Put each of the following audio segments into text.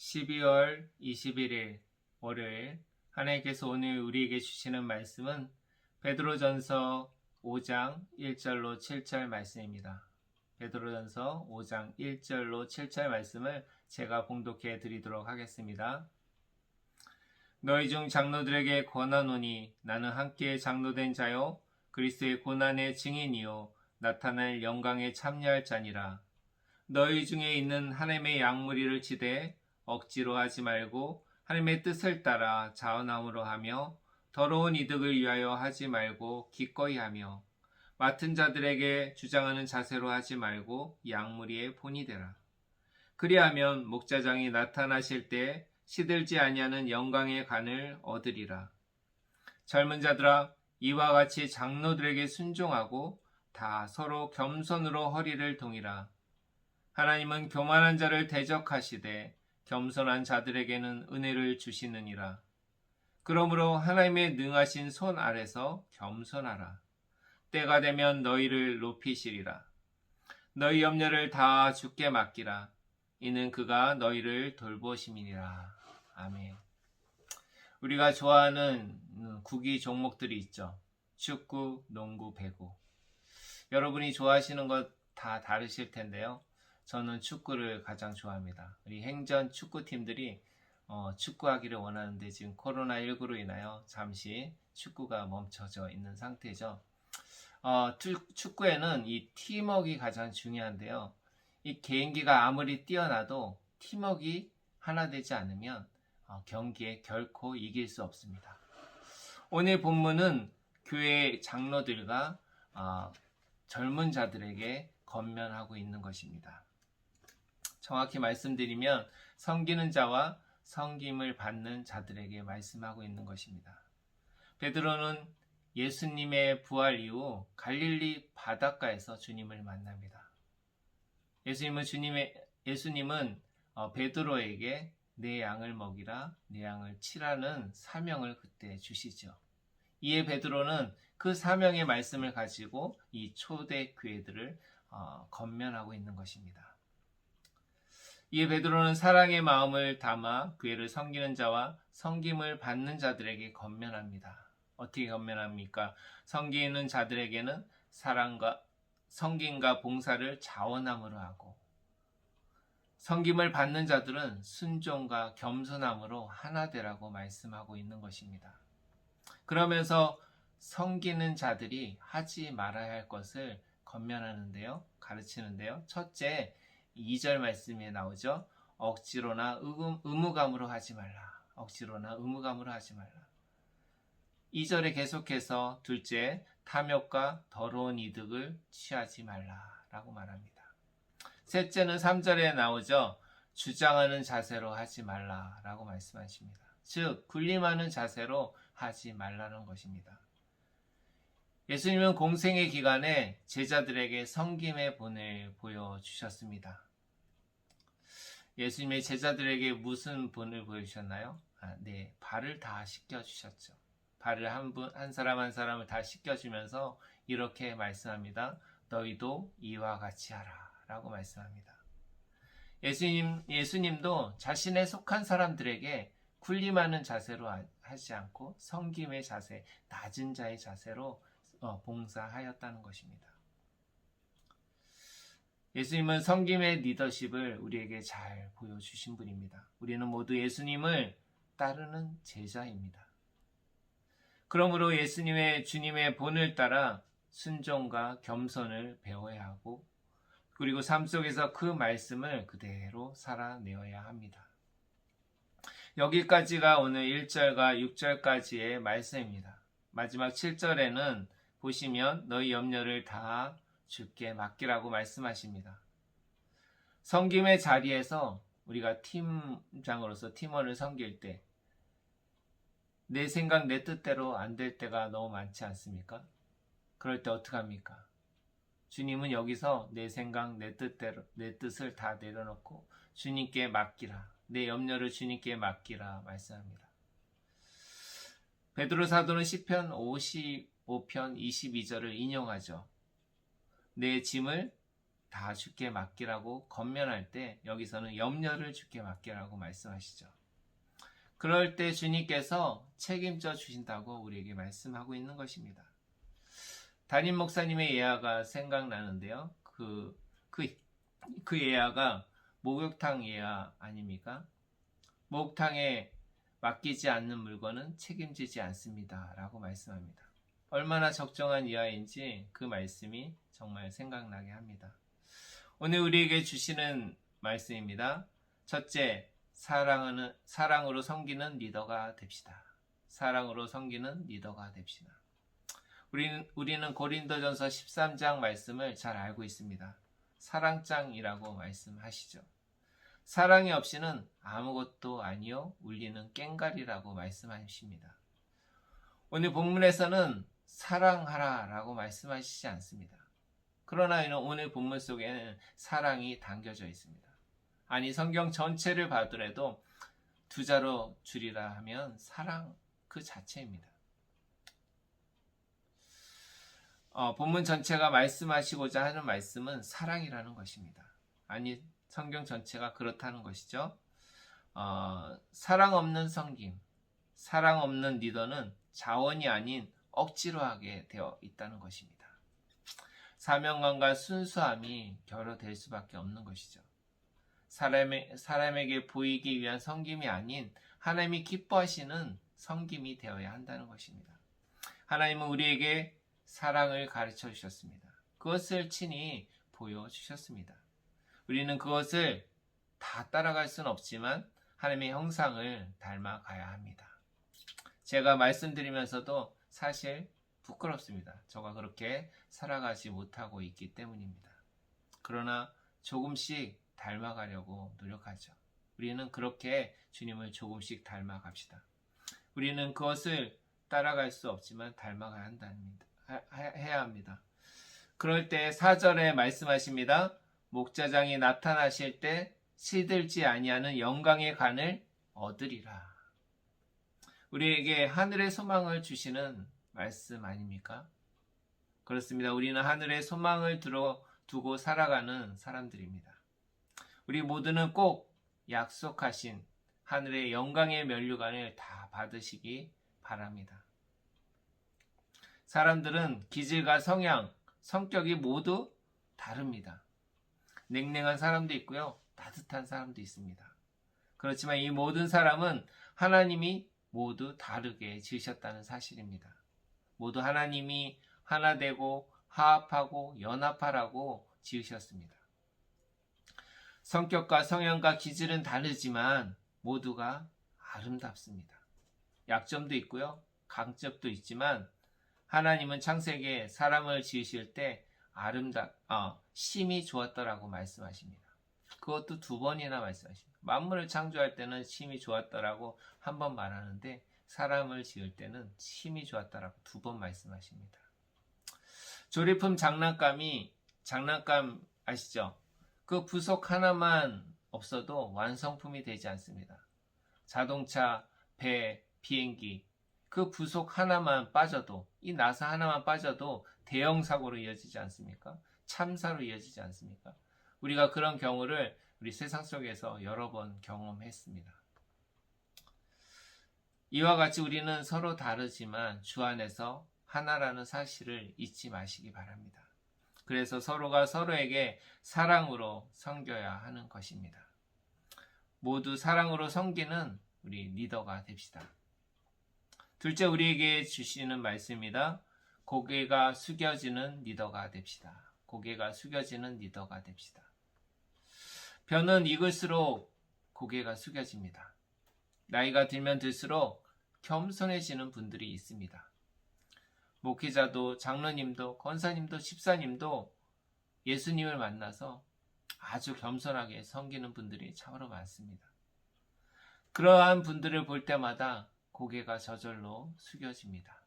12월 21일 월요일 하나님께서 오늘 우리에게 주시는 말씀은 베드로전서 5장 1절로 7절 말씀입니다. 베드로전서 5장 1절로 7절 말씀을 제가 봉독해 드리도록 하겠습니다. 너희 중 장로들에게 권하노니 나는 함께 장로된 자요 그리스도의 고난의 증인이요 나타날 영광에 참여할 자니라. 너희 중에 있는 하나님의 양무리를 치되 억지로 하지 말고 하나님의 뜻을 따라 자원함으로 하며 더러운 이득을 위하여 하지 말고 기꺼이 하며 맡은 자들에게 주장하는 자세로 하지 말고 양무리의 본이 되라. 그리하면 목자장이 나타나실 때 시들지 아니하는 영광의 간을 얻으리라. 젊은 자들아 이와 같이 장로들에게 순종하고 다 서로 겸손으로 허리를 동이라. 하나님은 교만한 자를 대적하시되 겸손한 자들에게는 은혜를 주시느니라. 그러므로 하나님의 능하신 손 아래서 겸손하라. 때가 되면 너희를 높이시리라. 너희 염려를 다 주께 맡기라. 이는 그가 너희를 돌보심이니라. 아멘. 우리가 좋아하는 구기 종목들이 있죠. 축구, 농구, 배구. 여러분이 좋아하시는 것 다 다르실 텐데요. 저는 축구를 가장 좋아합니다. 우리 행전 축구팀들이 축구하기를 원하는데 지금 코로나19로 인하여 잠시 축구가 멈춰져 있는 상태죠. 축구에는 이 팀워크가 가장 중요한데요. 이 개인기가 아무리 뛰어나도 팀워크가 하나 되지 않으면 경기에 결코 이길 수 없습니다. 오늘 본문은 교회 장로들과 젊은 자들에게 권면하고 있는 것입니다. 정확히 말씀드리면 섬기는 자와 섬김을 받는 자들에게 말씀하고 있는 것입니다. 베드로는 예수님의 부활 이후 갈릴리 바닷가에서 주님을 만납니다. 예수님은 베드로에게 내 양을 먹이라, 내 양을 치라는 사명을 그때 주시죠. 이에 베드로는 그 사명의 말씀을 가지고 이 초대 교회들을 권면하고 있는 것입니다. 이에 베드로는 사랑의 마음을 담아 교회를 섬기는 자와 섬김을 받는 자들에게 권면합니다. 어떻게 권면합니까? 섬기는 자들에게는 사랑과 섬김과 봉사를 자원함으로 하고 섬김을 받는 자들은 순종과 겸손함으로 하나 되라고 말씀하고 있는 것입니다. 그러면서 섬기는 자들이 하지 말아야 할 것을 권면하는데요. 가르치는데요. 첫째, 2절 말씀에 나오죠. 억지로나 의무감으로 하지 말라. 억지로나 의무감으로 하지 말라. 2절에 계속해서 둘째, 탐욕과 더러운 이득을 취하지 말라라고 말합니다. 셋째는 3절에 나오죠. 주장하는 자세로 하지 말라라고 말씀하십니다. 즉, 군림하는 자세로 하지 말라는 것입니다. 예수님은 공생의 기간에 제자들에게 섬김의 본을 보여주셨습니다. 예수님의 제자들에게 무슨 본을 보여주셨나요? 네, 발을 다 씻겨주셨죠. 발을 한 사람 한 사람을 다 씻겨주면서 이렇게 말씀합니다. 너희도 이와 같이 하라 라고 말씀합니다. 예수님도 자신에 속한 사람들에게 군림하는 자세로 하지 않고 섬김의 자세, 낮은 자의 자세로 봉사하였다는 것입니다. 예수님은 섬김의 리더십을 우리에게 잘 보여주신 분입니다. 우리는 모두 예수님을 따르는 제자입니다. 그러므로 주님의 본을 따라 순종과 겸손을 배워야 하고 그리고 삶 속에서 그 말씀을 그대로 살아내어야 합니다. 여기까지가 오늘 1절과 6절까지의 말씀입니다. 마지막 7절에는 보시면 너희 염려를 다 주께 맡기라고 말씀하십니다. 섬김의 자리에서 우리가 팀장으로서 팀원을 섬길 때 내 생각 내 뜻대로 안 될 때가 너무 많지 않습니까? 그럴 때 어떡합니까? 주님은 여기서 내 생각 내 뜻을 다 내려놓고 주님께 맡기라. 내 염려를 주님께 맡기라 말씀합니다. 베드로 사도는 시편 55편 22절을 인용하죠. 내 짐을 다 주께 맡기라고 권면할 때 여기서는 염려를 주께 맡기라고 말씀하시죠. 그럴 때 주님께서 책임져 주신다고 우리에게 말씀하고 있는 것입니다. 담임 목사님의 예화가 생각나는데요. 그 예화가 목욕탕 예화 아닙니까? 목욕탕에 맡기지 않는 물건은 책임지지 않습니다. 라고 말씀합니다. 얼마나 적정한 예화인지 그 말씀이 정말 생각나게 합니다. 오늘 우리에게 주시는 말씀입니다. 첫째, 사랑으로 섬기는 리더가 됩시다. 사랑으로 섬기는 리더가 됩시다. 우리는 고린도전서 13장 말씀을 잘 알고 있습니다. 사랑장이라고 말씀하시죠. 사랑이 없이는 아무것도 아니요 울리는 꽹과리라고 말씀하십니다. 오늘 본문에서는 사랑하라 라고 말씀하시지 않습니다. 그러나 오늘 본문 속에는 사랑이 담겨져 있습니다. 아니 성경 전체를 봐더라도 두 자로 줄이라 하면 사랑 그 자체입니다. 본문 전체가 말씀하시고자 하는 말씀은 사랑이라는 것입니다. 아니 성경 전체가 그렇다는 것이죠. 사랑 없는 섬김, 사랑 없는 리더는 자원이 아닌 억지로 하게 되어 있다는 것입니다. 사명감과 순수함이 결여될 수밖에 없는 것이죠. 사람에게 보이기 위한 섬김이 아닌 하나님이 기뻐하시는 섬김이 되어야 한다는 것입니다. 하나님은 우리에게 사랑을 가르쳐 주셨습니다. 그것을 친히 보여주셨습니다. 우리는 그것을 다 따라갈 수는 없지만 하나님의 형상을 닮아가야 합니다. 제가 말씀드리면서도 사실 부끄럽습니다. 저가 그렇게 살아가지 못하고 있기 때문입니다. 그러나 조금씩 닮아가려고 노력하죠. 우리는 그렇게 주님을 조금씩 닮아갑시다. 우리는 그것을 따라갈 수 없지만 닮아가야 해야 합니다. 그럴 때 4절에 말씀하십니다. 목자장이 나타나실 때 시들지 아니하는 영광의 간을 얻으리라. 우리에게 하늘의 소망을 주시는 말씀 아닙니까? 그렇습니다. 우리는 하늘의 소망을 두고 살아가는 사람들입니다. 우리 모두는 꼭 약속하신 하늘의 영광의 면류관을 다 받으시기 바랍니다. 사람들은 기질과 성향, 성격이 모두 다릅니다. 냉랭한 사람도 있고요. 따뜻한 사람도 있습니다. 그렇지만 이 모든 사람은 하나님이 모두 다르게 지으셨다는 사실입니다. 모두 하나님이 하나 되고 화합하고 연합하라고 지으셨습니다. 성격과 성향과 기질은 다르지만 모두가 아름답습니다. 약점도 있고요. 강점도 있지만 하나님은 창세기에 사람을 지으실 때 심이 좋았더라고 말씀하십니다. 그것도 2번이나 말씀하십니다. 만물을 창조할 때는 심이 좋았더라고 한 번 말하는데 사람을 지을 때는 심이 좋았더라고 2번 말씀하십니다. 조립품 장난감 아시죠? 그 부속 하나만 없어도 완성품이 되지 않습니다. 자동차, 배, 비행기 그 부속 하나만 빠져도 이 나사 하나만 빠져도 대형 사고로 이어지지 않습니까? 참사로 이어지지 않습니까? 우리가 그런 경우를 우리 세상 속에서 여러 번 경험했습니다. 이와 같이 우리는 서로 다르지만 주 안에서 하나라는 사실을 잊지 마시기 바랍니다. 그래서 서로가 서로에게 사랑으로 섬겨야 하는 것입니다. 모두 사랑으로 섬기는 우리 리더가 됩시다. 둘째, 우리에게 주시는 말씀입니다. 고개가 숙여지는 리더가 됩시다. 고개가 숙여지는 리더가 됩시다. 벼는 익을수록 고개가 숙여집니다. 나이가 들면 들수록 겸손해지는 분들이 있습니다. 목회자도 장로님도 권사님도 집사님도 예수님을 만나서 아주 겸손하게 섬기는 분들이 참으로 많습니다. 그러한 분들을 볼 때마다 고개가 저절로 숙여집니다.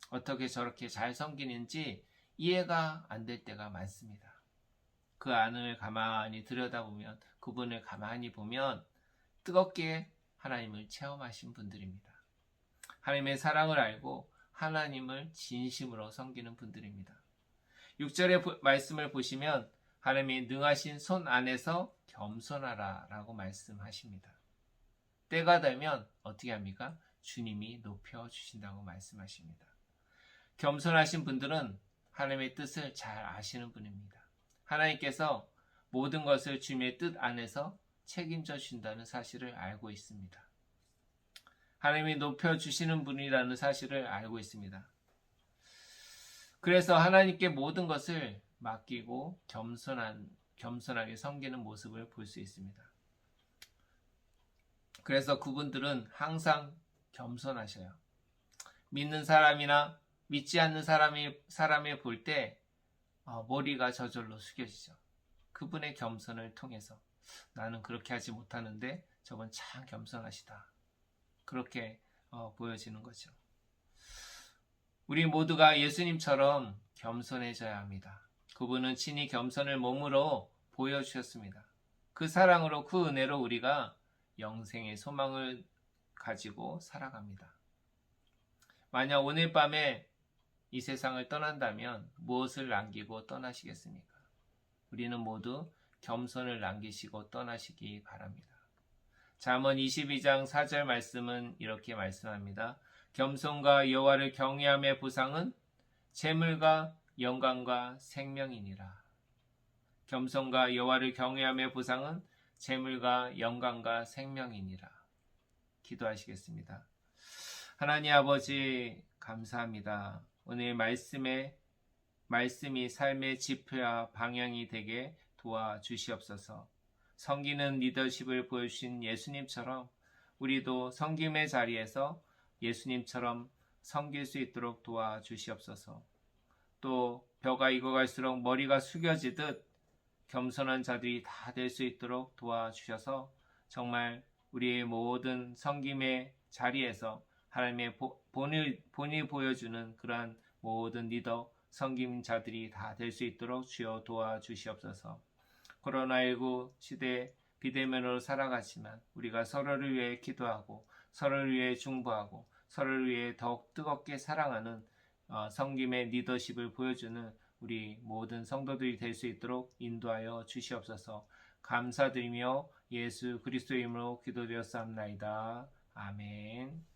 어떻게 저렇게 잘 섬기는지 이해가 안 될 때가 많습니다. 그 안을 가만히 들여다보면, 그분을 가만히 보면 뜨겁게 하나님을 체험하신 분들입니다. 하나님의 사랑을 알고 하나님을 진심으로 섬기는 분들입니다. 6절의 말씀을 보시면 하나님의 능하신 손 안에서 겸손하라 라고 말씀하십니다. 때가 되면 어떻게 합니까? 주님이 높여주신다고 말씀하십니다. 겸손하신 분들은 하나님의 뜻을 잘 아시는 분입니다. 하나님께서 모든 것을 주님의 뜻 안에서 책임져 주신다는 사실을 알고 있습니다. 하나님이 높여주시는 분이라는 사실을 알고 있습니다. 그래서 하나님께 모든 것을 맡기고 겸손하게 섬기는 모습을 볼 수 있습니다. 그래서 그분들은 항상 겸손하셔요. 믿는 사람이나 믿지 않는 사람이 볼 때 머리가 저절로 숙여지죠. 그분의 겸손을 통해서 나는 그렇게 하지 못하는데 저분 참 겸손하시다. 그렇게 보여지는 거죠. 우리 모두가 예수님처럼 겸손해져야 합니다. 그분은 친히 겸손을 몸으로 보여주셨습니다. 그 사랑으로 그 은혜로 우리가 영생의 소망을 가지고 살아갑니다. 만약 오늘 밤에 이 세상을 떠난다면 무엇을 남기고 떠나시겠습니까? 우리는 모두 겸손을 남기시고 떠나시기 바랍니다. 잠언 22장 4절 말씀은 이렇게 말씀합니다. 겸손과 여호와를 경외함의 보상은 재물과 영광과 생명이니라. 겸손과 여호와를 경외함의 보상은 재물과 영광과 생명이니라. 기도하시겠습니다. 하나님 아버지 감사합니다. 오늘 말씀이 삶의 지표와 방향이 되게 도와주시옵소서. 섬기는 리더십을 보여주신 예수님처럼 우리도 섬김의 자리에서 예수님처럼 섬길 수 있도록 도와주시옵소서. 또 벼가 익어갈수록 머리가 숙여지듯 겸손한 자들이 다 될 수 있도록 도와주셔서 정말 우리의 모든 섬김의 자리에서 하나님의 본이 보여주는 그러한 모든 리더, 섬김자들이 다 될 수 있도록 주여 도와주시옵소서. 코로나19 시대에 비대면으로 살아가지만 우리가 서로를 위해 기도하고 서로를 위해 중보하고 서로를 위해 더욱 뜨겁게 사랑하는 섬김의 리더십을 보여주는 우리 모든 성도들이 될 수 있도록 인도하여 주시옵소서. 감사드리며 예수 그리스도의 이름으로 기도드렸사옵나이다. 아멘.